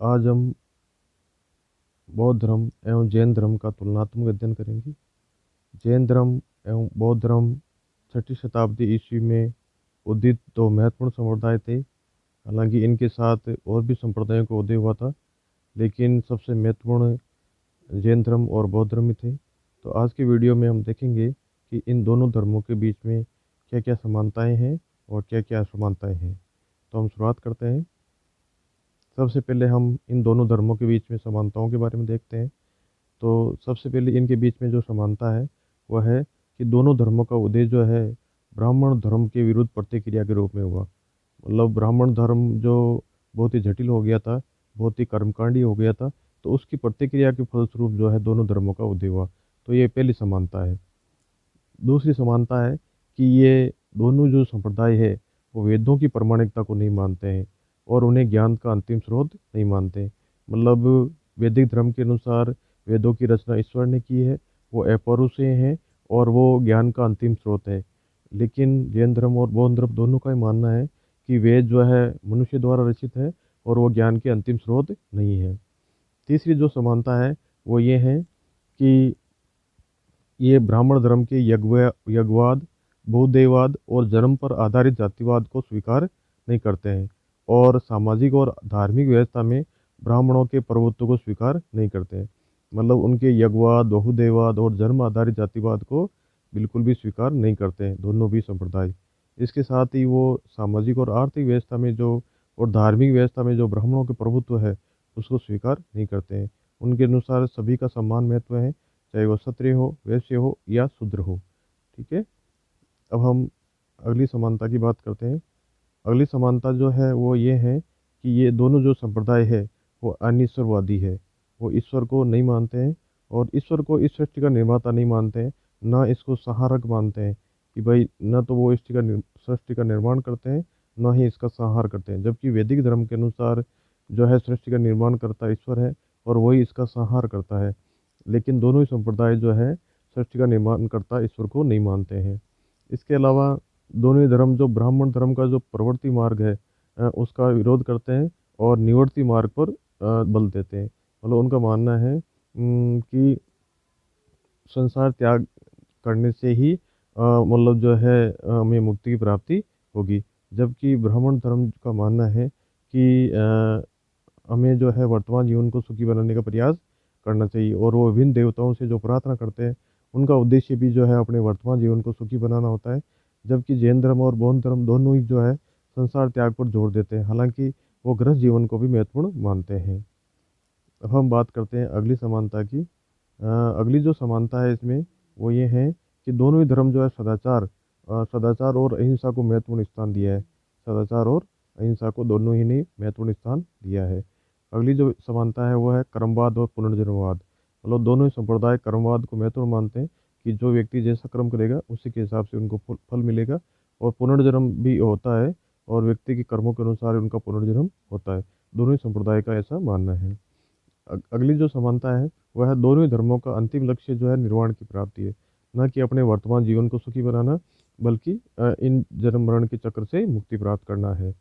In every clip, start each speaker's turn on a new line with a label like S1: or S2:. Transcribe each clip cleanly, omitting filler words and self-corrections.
S1: आज हम बौद्ध धर्म एवं जैन धर्म का तुलनात्मक अध्ययन करेंगे। जैन धर्म एवं बौद्ध धर्म 6ठी शताब्दी ईस्वी में उदित दो महत्वपूर्ण संप्रदाय थे। हालांकि इनके साथ और भी संप्रदायों का उदय हुआ था, लेकिन सबसे महत्वपूर्ण जैन धर्म और बौद्ध धर्म ही थे। तो आज की वीडियो में हम देखेंगे कि इन दोनों धर्मों के बीच में क्या क्या समानताएं हैं और क्या क्या असमानताएं हैं। तो हम शुरुआत करते हैं। सबसे पहले हम इन दोनों धर्मों के बीच में समानताओं के बारे में देखते हैं। तो सबसे पहले इनके बीच में जो समानता है वह है कि दोनों धर्मों का उदय जो है ब्राह्मण धर्म के विरुद्ध प्रतिक्रिया के रूप में हुआ। मतलब ब्राह्मण धर्म जो बहुत ही जटिल हो गया था, बहुत ही कर्मकांडी हो गया था, तो उसकी प्रतिक्रिया के फलस्वरूप जो है दोनों धर्मों का उदय हुआ। तो ये पहली समानता है। दूसरी समानता है कि ये दोनों जो संप्रदाय है वो वेदों की प्रामाणिकता को नहीं मानते हैं और उन्हें ज्ञान का अंतिम स्रोत नहीं मानते। मतलब वैदिक धर्म के अनुसार वेदों की रचना ईश्वर ने की है, वो अपौरुषेय हैं और वो ज्ञान का अंतिम स्रोत है। लेकिन जैन धर्म और बौद्ध धर्म दोनों का ही मानना है कि वेद जो है मनुष्य द्वारा रचित है और वो ज्ञान के अंतिम स्रोत नहीं है। तीसरी जो समानता है वो ये है कि ये ब्राह्मण धर्म के यज्ञवाद, बहुदेववाद और जन्म पर आधारित जातिवाद को स्वीकार नहीं करते हैं और सामाजिक और धार्मिक व्यवस्था में ब्राह्मणों के प्रभुत्व को स्वीकार नहीं करते हैं। मतलब उनके यज्ञवाद, बहुदेववाद और जन्म आधारित जातिवाद को बिल्कुल भी स्वीकार नहीं करते हैं दोनों भी संप्रदाय। इसके साथ ही वो सामाजिक और आर्थिक व्यवस्था में जो और धार्मिक व्यवस्था में जो ब्राह्मणों के प्रभुत्व है उसको स्वीकार नहीं करते हैं। उनके अनुसार सभी का समान महत्व है, चाहे वो क्षत्रिय हो, वैश्य हो या शूद्र हो। ठीक है। अब हम अगली समानता की बात करते हैं। अगली समानता जो है वो ये है कि ये दोनों जो संप्रदाय है वो अनिश्वरवादी है। वो ईश्वर को नहीं मानते हैं और ईश्वर को इस सृष्टि का निर्माता नहीं मानते हैं, ना इसको संहारक मानते हैं कि भाई न तो वो सृष्टि का निर्माण करते हैं, ना ही इसका संहार करते हैं। जबकि वैदिक धर्म के अनुसार जो है सृष्टि का निर्माण करता ईश्वर है और वही इसका संहार करता है। लेकिन दोनों ही संप्रदाय जो है सृष्टि का निर्माण करता ईश्वर को नहीं मानते हैं। इसके अलावा दोनों ही धर्म जो ब्राह्मण धर्म का जो प्रवृत्ति मार्ग है उसका विरोध करते हैं और निवर्ती मार्ग पर बल देते हैं। मतलब उनका मानना है कि संसार त्याग करने से ही मतलब जो है हमें मुक्ति की प्राप्ति होगी। जबकि ब्राह्मण धर्म का मानना है कि हमें जो है वर्तमान जीवन को सुखी बनाने का प्रयास करना चाहिए और वो विभिन्न देवताओं से जो प्रार्थना करते हैं उनका उद्देश्य भी जो है अपने वर्तमान जीवन को सुखी बनाना होता है। जबकि जैन धर्म और बौद्ध धर्म दोनों ही जो है संसार त्याग पर जोर देते हैं, हालांकि वो गृहस्थ जीवन को भी महत्वपूर्ण मानते हैं। अब हम बात करते हैं अगली समानता की। अगली जो समानता है इसमें वो ये है कि दोनों ही धर्म जो है सदाचार और अहिंसा को महत्वपूर्ण स्थान दिया है। सदाचार और अहिंसा को दोनों ही ने महत्वपूर्ण स्थान दिया है। अगली जो समानता है वो है कर्मवाद और पुनर्जन्मवाद। मतलब दोनों ही संप्रदाय कर्मवाद को महत्वपूर्ण मानते हैं कि जो व्यक्ति जैसा कर्म करेगा उसी के हिसाब से उनको फल मिलेगा और पुनर्जन्म भी होता है और व्यक्ति के कर्मों के अनुसार उनका पुनर्जन्म होता है। दोनों ही संप्रदाय का ऐसा मानना है। अगली जो समानता है वह है दोनों ही धर्मों का अंतिम लक्ष्य जो है निर्वाण की प्राप्ति है, न कि अपने वर्तमान जीवन को सुखी बनाना, बल्कि इन जन्म मरण के चक्र से मुक्ति प्राप्त करना है।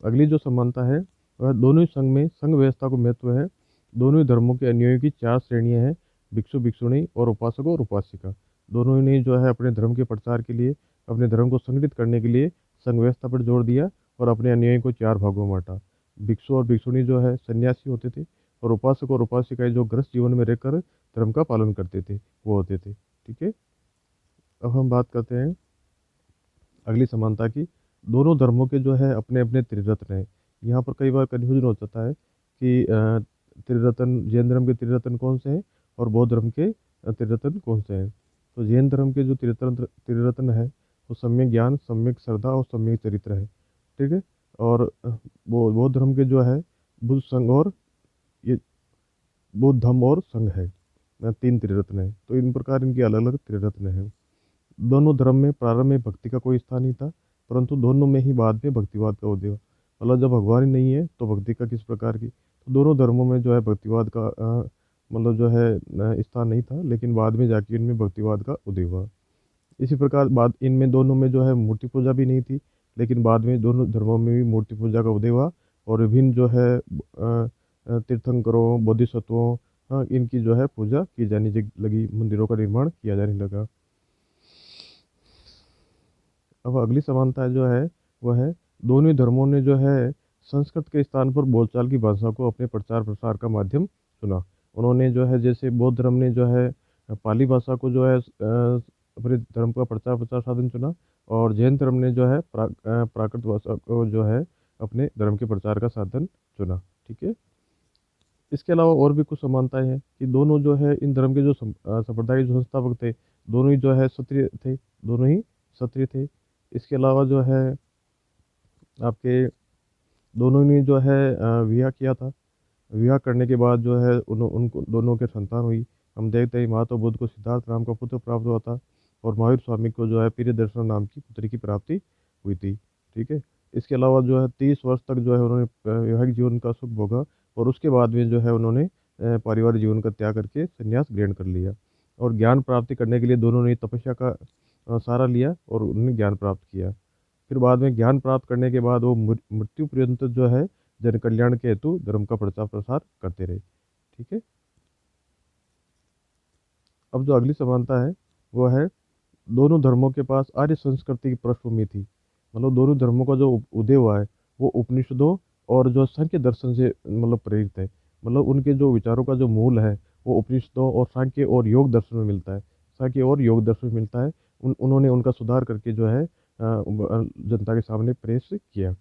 S1: अगली जो समानता है वह दोनों ही संघ व्यवस्था को महत्व है। दोनों ही धर्मों के अनुयायियों की 4 श्रेणियां हैं, भिक्षु भिक्षुणी और उपासक और उपासिका। दोनों ही ने जो है अपने धर्म के प्रचार के लिए, अपने धर्म को संगठित करने के लिए संघ व्यवस्था पर जोर दिया और अपने अनुयायियों को 4 भागों में बांटा। भिक्षु और भिक्षुणी जो है सन्यासी होते थे और उपासक और उपासिकाएं जो गृहस्थ जीवन में रहकर धर्म का पालन करते थे वो होते थे। ठीक है। अब हम बात करते हैं अगली समानता की। दोनों धर्मों के जो है अपने अपने त्रिरत्न हैं। यहाँ पर कई बार कन्फ्यूजन हो जाता है कि त्रिरत्न, जैन धर्म के त्रिरत्न कौन से हैं और बौद्ध धर्म के त्रिरत्न कौन से हैं। तो जैन धर्म के जो त्रिरत्न है वो सम्यक ज्ञान, सम्यक श्रद्धा और सम्यक चरित्र है। ठीक है। और वो बौद्ध धर्म के जो है बुद्ध संघ और ये बुद्ध धम्म और संघ है। 3 त्रिरत्न है। तो इन प्रकार इनके अलग अलग त्रिरत्न हैं। दोनों धर्म में प्रारंभ में भक्ति का कोई स्थान नहीं था, परंतु दोनों में ही बाद में भक्तिवाद का उदय हुआ। मतलब जब भगवान ही नहीं है तो भक्ति का किस प्रकार की। तो दोनों धर्मों में जो है भक्तिवाद का मतलब जो है स्थान नहीं था, लेकिन बाद में जाके इनमें भक्तिवाद का उदय हुआ। इसी प्रकार बाद इनमें दोनों में जो है मूर्ति पूजा भी नहीं थी, लेकिन बाद में दोनों धर्मों में भी मूर्ति पूजा का उदय हुआ और विभिन्न जो है तीर्थंकरों, बोधिसत्वों, हाँ, इनकी जो है पूजा की जाने लगी, मंदिरों का निर्माण किया जाने लगा। अब अगली समानता जो है वह है, दोनों ही धर्मों ने जो है संस्कृत के स्थान पर बोलचाल की भाषा को अपने प्रचार प्रसार का माध्यम चुना। उन्होंने जो है, जैसे बौद्ध धर्म ने जो है पाली भाषा को जो है अपने धर्म का प्रचार प्रसार साधन चुना, और जैन धर्म ने जो है प्राकृत भाषा को जो है अपने धर्म के प्रचार का साधन चुना। ठीक है। इसके अलावा और भी कुछ समानताएं हैं कि दोनों जो है इन धर्म के जो संप्रदाय के जो संस्थापक थे, दोनों ही जो है क्षत्रिय थे, दोनों ही क्षत्रिय थे। इसके अलावा जो है आपके दोनों ने जो है विवाह किया था। विवाह करने के बाद जो है उनको दोनों के संतान हुई। हम देखते हैं महात्मा बुद्ध को सिद्धार्थ नाम का पुत्र प्राप्त हुआ था, और महावीर स्वामी को जो है प्रियदर्शन नाम की पुत्री की प्राप्ति हुई थी। ठीक है। इसके अलावा जो है 30 वर्ष तक जो है उन्होंने वैवाहिक जीवन का सुख भोगा, और उसके बाद में जो है उन्होंने पारिवारिक जीवन का त्याग करके संन्यास ग्रहण कर लिया। और ज्ञान प्राप्ति करने के लिए दोनों ने तपस्या का सहारा लिया, और उन्होंने ज्ञान प्राप्त किया। फिर बाद में ज्ञान प्राप्त करने के बाद वो मृत्यु पर्यंत जो है जन कल्याण के हेतु धर्म का प्रचार प्रसार करते रहे। ठीक है। अब जो अगली समानता है वो है, दोनों धर्मों के पास आर्य संस्कृति की पृष्ठभूमि थी। मतलब दोनों धर्मों का जो उदय हुआ है वो उपनिषदों और जो सांख्य दर्शन से मतलब प्रेरित है। मतलब उनके जो विचारों का जो मूल है वो उपनिषदों और सांख्य और योग दर्शन में मिलता है। सांख्य और योग दर्शन में मिलता है। उन्होंने उनका सुधार करके जो है जनता के सामने पेश किया।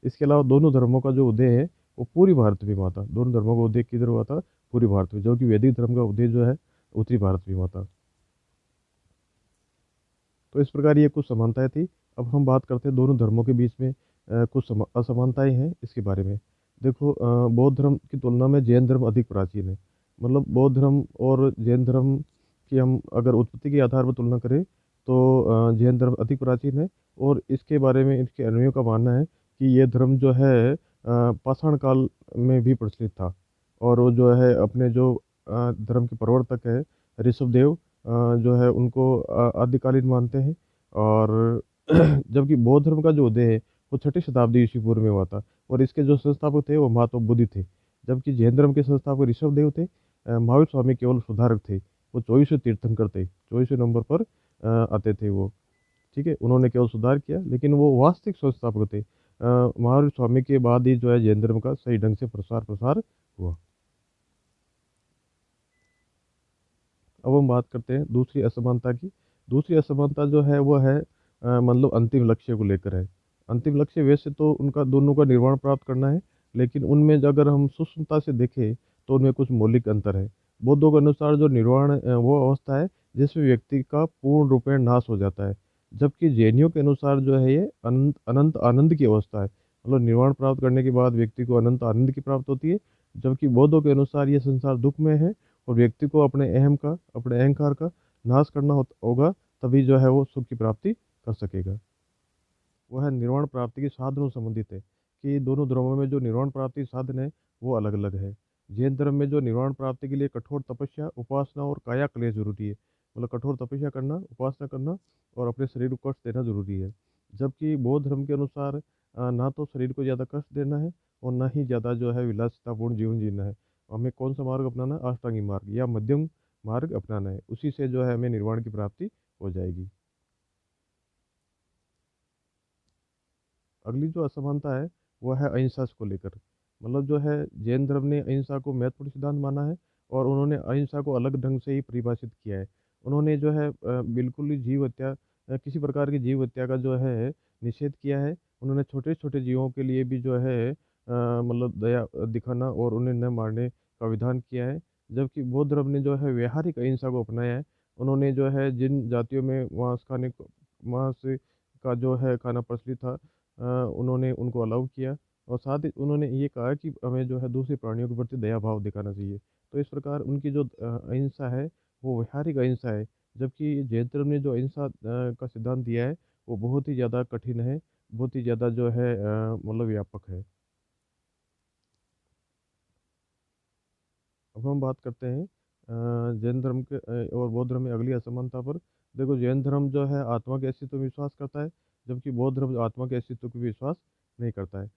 S1: इसके अलावा दोनों धर्मों का जो उदय है वो पूरी भारत में हुआ था। दोनों धर्मों का उदय किधर हुआ था? पूरी भारत में। जो कि वैदिक धर्म का उदय जो है उत्तरी भारत में हुआ था। तो इस प्रकार ये कुछ समानताएं थी। अब हम बात करते हैं दोनों धर्मों के बीच में कुछ असमानताएं हैं इसके बारे में। देखो, बौद्ध धर्म की तुलना में जैन धर्म अधिक प्राचीन है। मतलब बौद्ध धर्म और जैन धर्म की हम अगर उत्पत्ति के आधार पर तुलना करें तो जैन धर्म अधिक प्राचीन है। और इसके बारे में इसके अन्वयों का मानना है कि ये धर्म जो है पाषाण काल में भी प्रचलित था। और वो जो है अपने जो धर्म के प्रवर्तक है ऋषभदेव, जो है उनको आदिकालीन मानते हैं। और जबकि बौद्ध धर्म का जो उदय है वो 6ठी शताब्दी ईस्वी पूर्व में हुआ था, और इसके जो संस्थापक थे वो महात्मा बुद्ध थे। जबकि जैन धर्म के संस्थापक ऋषभदेव थे। महावीर स्वामी केवल सुधारक थे। वो 24वें तीर्थंकर थे, 24वें नंबर पर आते थे वो। ठीक है। उन्होंने केवल सुधार किया, लेकिन वो वास्तविक संस्थापक थे। महावीर स्वामी के बाद ही जो है जैन धर्म का सही ढंग से प्रसार प्रसार हुआ। अब हम बात करते हैं दूसरी असमानता की। दूसरी असमानता जो है वो है मतलब अंतिम लक्ष्य को लेकर है। अंतिम लक्ष्य वैसे तो उनका दोनों का निर्वाण प्राप्त करना है, लेकिन उनमें अगर हम सूक्ष्मता से देखें तो उनमें कुछ मौलिक अंतर है। बौद्धों के अनुसार जो निर्वाण वो अवस्था है जिसमें व्यक्ति का पूर्ण रूपेण नाश हो जाता है। जबकि जैनियों के अनुसार जो है ये अनंत अनंत आनंद की अवस्था है। मतलब निर्वाण प्राप्त करने के बाद व्यक्ति को अनंत आनंद की प्राप्त होती है। जबकि बौद्धों के अनुसार ये संसार दुख में है, और व्यक्ति को अपने अपने अहंकार का नाश करना होगा, तभी जो है वो सुख की प्राप्ति कर सकेगा। वह निर्वाण प्राप्ति के साधनों से संबंधित है कि दोनों धर्मों में जो निर्वाण प्राप्ति साधन है वो अलग अलग है। जैन धर्म में जो निर्वाण प्राप्ति के लिए कठोर तपस्या, उपासना और काया क्लेश जरूरी है। मतलब कठोर तपस्या करना, उपासना करना और अपने शरीर को कष्ट देना जरूरी है। जबकि बौद्ध धर्म के अनुसार ना तो शरीर को ज़्यादा कष्ट देना है, और ना ही ज़्यादा जो है विलासितापूर्ण जीवन जीना है। हमें कौन सा मार्ग अपनाना है? अष्टांगी मार्ग या मध्यम मार्ग अपनाना है। उसी से जो है हमें निर्वाण की प्राप्ति हो जाएगी। अगली जो असमानता है वो है अहिंसा को लेकर। मतलब जो है जैन धर्म ने अहिंसा को महत्वपूर्ण सिद्धांत माना है, और उन्होंने अहिंसा को अलग ढंग से ही परिभाषित किया है। उन्होंने जो है बिल्कुल ही जीव हत्या, किसी प्रकार की जीव हत्या का जो है निषेध किया है। उन्होंने छोटे छोटे जीवों के लिए भी जो है मतलब दया दिखाना और उन्हें न मारने का विधान किया है। जबकि बौद्ध धर्म ने जो है व्यावहारिक अहिंसा को अपनाया है। उन्होंने जो है जिन जातियों में मांस का जो है खाना प्रचलित था, उन्होंने उनको अलाउ किया। और साथ ही उन्होंने ये कहा कि हमें जो है दूसरे प्राणियों के प्रति दया भाव दिखाना चाहिए। तो इस प्रकार उनकी जो अहिंसा है वो व्यवहारिक अहिंसा है। जबकि जैन धर्म ने जो अहिंसा का सिद्धांत दिया है वो बहुत ही ज़्यादा कठिन है, बहुत ही ज़्यादा जो है मतलब व्यापक है। अब हम बात करते हैं जैन धर्म के और बौद्ध धर्म में अगली असमानता पर। देखो, जैन धर्म जो है आत्मा के अस्तित्व में विश्वास करता है, जबकि बौद्ध धर्म आत्मा के अस्तित्व को भी विश्वास नहीं करता है।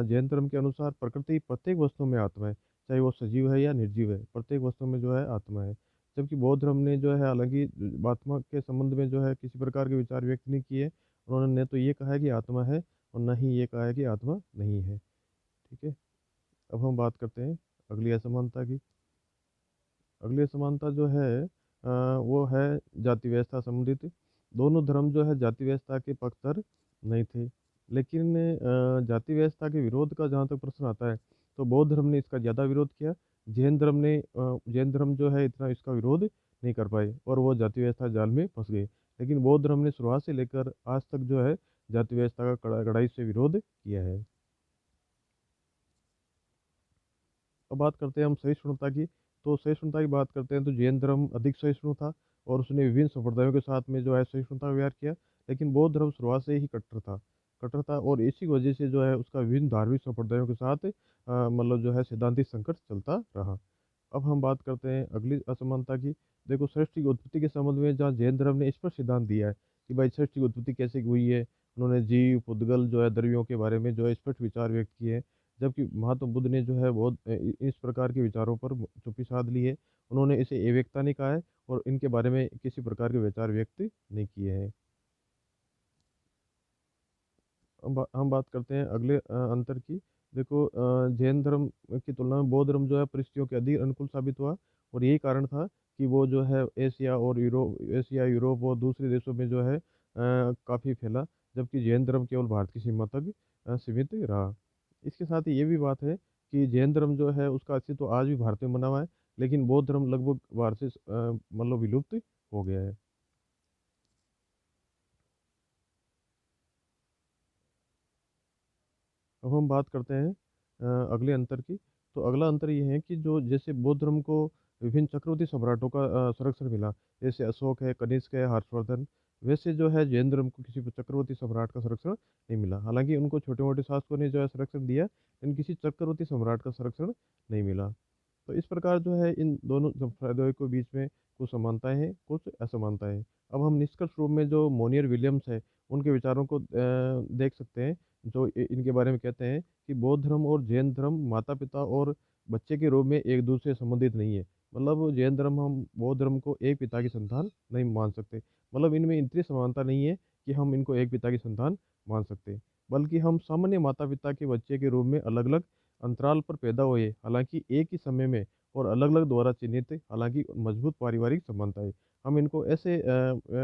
S1: जैन धर्म के अनुसार प्रकृति प्रत्येक वस्तु में आत्मा है, चाहे वो सजीव है या निर्जीव है, प्रत्येक वस्तु में जो है आत्मा है। जबकि बौद्ध धर्म ने जो है हालांकि आत्मा के संबंध में जो है किसी प्रकार के विचार व्यक्त नहीं किए। उन्होंने न तो ये कहा है कि आत्मा है और न ही ये कहा है कि आत्मा नहीं है। ठीक है। अब हम बात करते हैं अगली असमानता की। अगली असमानता जो है वो है जाति व्यवस्था संबंधित। दोनों धर्म जो है जाति व्यवस्था के पक्षधर नहीं थे, लेकिन जाति व्यवस्था के विरोध का जहाँ तक प्रश्न आता है तो बौद्ध धर्म ने इसका ज़्यादा विरोध किया। जैन धर्म जो है इतना इसका विरोध नहीं कर पाए और वो जाति व्यवस्था जाल में फंस गए। लेकिन बौद्ध धर्म ने शुरुआत से लेकर आज तक जो है जाति व्यवस्था का कड़ाई से विरोध किया है। अब बात करते हैं हम सहिष्णुता की। तो सहिष्णुता की बात करते हैं तो जैन धर्म अधिक सहिष्णु था और उसने विभिन्न संप्रदायों के साथ में जो है सहिष्णुता का व्यवहार किया। लेकिन बौद्ध धर्म शुरुआत से ही कट्टर था और इसी वजह से जो है उसका विभिन्न धार्मिक संप्रदायों के साथ मतलब जो है सिद्धांतिक संघर्ष चलता रहा। अब हम बात करते हैं अगली असमानता की। देखो, सृष्टि की उत्पत्ति के संबंध में जहाँ जैन धर्म ने स्पष्ट सिद्धांत दिया है कि भाई सृष्टि की उत्पत्ति कैसे हुई है। उन्होंने जीव पुद्गल जो है द्रव्यों के बारे में जो है स्पष्ट विचार व्यक्त किए हैं। जबकि महात्मा बुद्ध ने जो है बहुत इस प्रकार के विचारों पर चुप्पी साध ली है। उन्होंने इसे अव्यक्ता नहीं कहा है और इनके बारे में किसी प्रकार के विचार व्यक्त नहीं किए हैं। अब हम बात करते हैं अगले अंतर की। देखो, जैन धर्म की तुलना में बौद्ध धर्म जो है परिस्थितियों के अधिक अनुकूल साबित हुआ और यही कारण था कि वो जो है एशिया यूरोप और दूसरे देशों में जो है काफ़ी फैला। जबकि जैन धर्म केवल भारत की सीमा तक सीमित रहा। इसके साथ ही ये भी बात है कि जैन धर्म जो है उसका अस्तित्व आज भी भारत में बना हुआ है, लेकिन बौद्ध धर्म लगभग भारत से मतलब विलुप्त हो गया है। अब हम बात करते हैं अगले अंतर की। तो अगला अंतर ये है कि जो जैसे बौद्ध धर्म को विभिन्न चक्रवर्ती सम्राटों का संरक्षण मिला, जैसे अशोक है, कनिष्क है, हर्षवर्धन, वैसे जो है जैन धर्म को किसी चक्रवर्ती सम्राट का संरक्षण नहीं मिला। हालांकि उनको छोटे मोटे शासकों ने जो है संरक्षण दिया, लेकिन किसी चक्रवर्ती सम्राट का संरक्षण नहीं मिला। तो इस प्रकार जो है इन दोनों संप्रदायों के बीच में कुछ समानताएं हैं, कुछ असमानताएं हैं। अब हम निष्कर्ष रूप में जो मोनियर विलियम्स है उनके विचारों को देख सकते हैं, जो इनके बारे में कहते हैं कि बौद्ध धर्म और जैन धर्म माता पिता और बच्चे के रूप में एक दूसरे से संबंधित नहीं है। मतलब जैन धर्म हम बौद्ध धर्म को एक पिता की संतान नहीं मान सकते। मतलब इनमें इतनी समानता नहीं है कि हम इनको एक पिता की संतान मान सकते, बल्कि हम सामान्य माता पिता के बच्चे के रूप में अलग अलग अंतराल पर पैदा हुए, हालांकि एक ही समय में और अलग अलग द्वारा चिन्हित, हालांकि मजबूत पारिवारिक समानता है। हम इनको ऐसे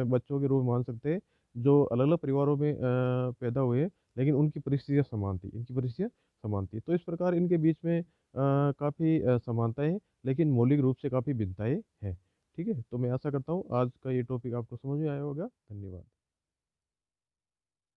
S1: बच्चों के रूप में मान सकते हैं जो अलग अलग परिवारों में पैदा हुए, लेकिन उनकी परिस्थितियाँ समान थी, इनकी परिस्थितियाँ समान थी। तो इस प्रकार इनके बीच में काफ़ी समानताएं हैं, लेकिन मौलिक रूप से काफ़ी भिन्नताएं हैं। ठीक है, तो मैं आशा करता हूँ आज का ये टॉपिक आपको समझ में आया होगा। धन्यवाद।